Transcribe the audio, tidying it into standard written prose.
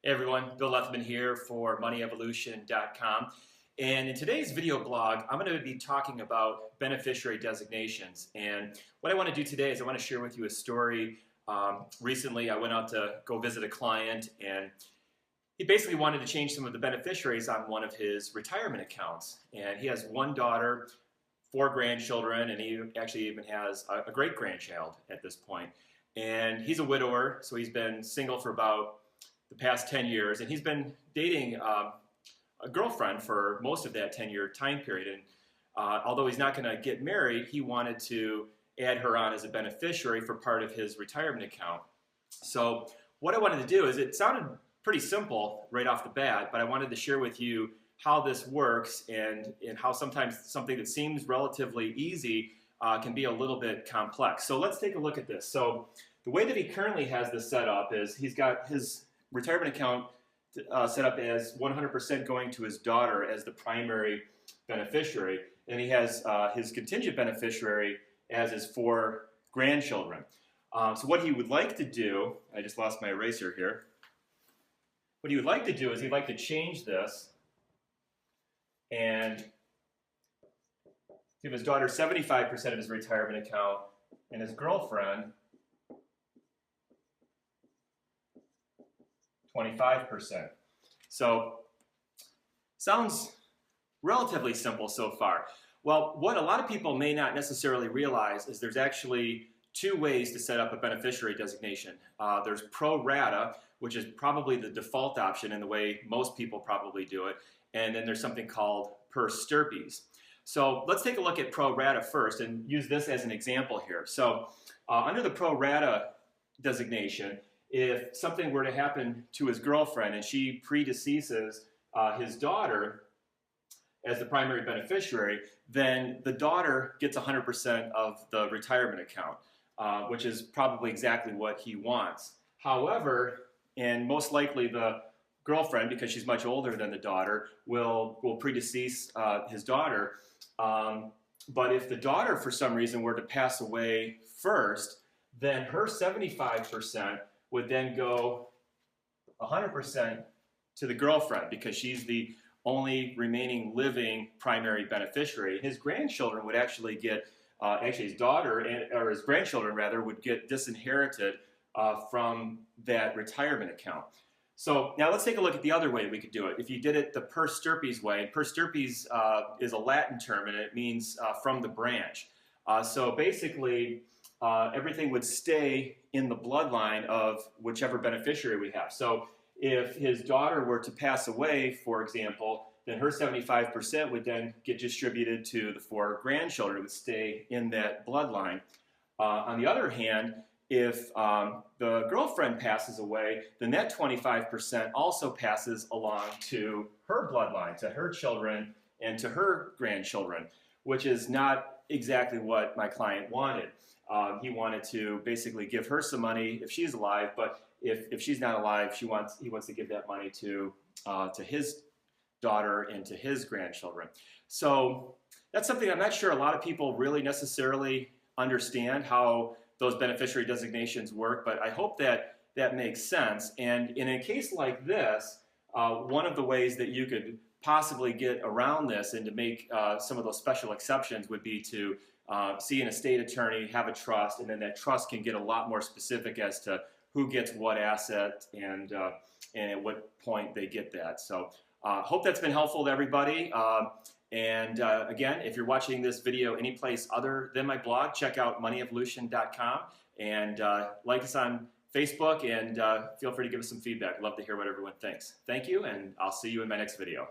Hey everyone, Bill Lethman here for MoneyEvolution.com. And in today's video blog, I'm going to be talking about beneficiary designations. And what I want to do today is I want to share with you a story. Recently, I went out to go visit a client, and he basically wanted to change some of the beneficiaries on one of his retirement accounts. And he has one daughter, 4 grandchildren, and he actually even has a great-grandchild at this point. And he's a widower, so he's been single for about the past 10 years, and he's been dating a girlfriend for most of that 10-year time period. And although he's not going to get married, he wanted to add her on as a beneficiary for part of his retirement account. So what I wanted to do is, it sounded pretty simple right off the bat, but I wanted to share with you how this works and how sometimes something that seems relatively easy can be a little bit complex. So let's take a look at this. So the way that he currently has this set up is he's got his retirement account set up as 100% going to his daughter as the primary beneficiary, and he has his contingent beneficiary as his 4 grandchildren. So what he would like to do, I just lost my eraser here. What he would like to do is he'd like to change this and give his daughter 75% of his retirement account and his girlfriend 25%. So sounds relatively simple so far. Well, what a lot of people may not necessarily realize is there's actually 2 ways to set up a beneficiary designation. There's pro rata, which is probably the default option in the way most people probably do it, and then there's something called per Stirpes. So let's take a look at pro rata first and use this as an example here. So under the pro rata designation, if something were to happen to his girlfriend and she predeceases his daughter as the primary beneficiary, then the daughter gets 100% of the retirement account, which is probably exactly what he wants. However, and most likely the girlfriend, because she's much older than the daughter, will predecease his daughter. But if the daughter, for some reason, were to pass away first, then her 75% would then go 100% to the girlfriend, because she's the only remaining living primary beneficiary. His grandchildren would actually get, his daughter, or his grandchildren rather, would get disinherited from that retirement account. So now let's take a look at the other way we could do it. If you did it the per Stirpes way, per Stirpes is a Latin term, and it means from the branch. So basically, everything would stay in the bloodline of whichever beneficiary we have. So if his daughter were to pass away, for example, then her 75% would then get distributed to the 4 grandchildren. It would stay in that bloodline. On the other hand, if the girlfriend passes away, then that 25% also passes along to her bloodline, to her children and to her grandchildren, which is not exactly what my client wanted. He wanted to basically give her some money if she's alive, but if she's not alive, he wants to give that money to his daughter and to his grandchildren. So that's something I'm not sure a lot of people really necessarily understand how those beneficiary designations work, but I hope that that makes sense. And in a case like this, one of the ways that you could possibly get around this and to make some of those special exceptions would be to see an estate attorney, have a trust, and then that trust can get a lot more specific as to who gets what asset and at what point they get that. So hope that's been helpful to everybody. Again, if you're watching this video any place other than my blog, check out MoneyEvolution.com and like us on Facebook, and feel free to give us some feedback. I'd love to hear what everyone thinks. Thank you, and I'll see you in my next video.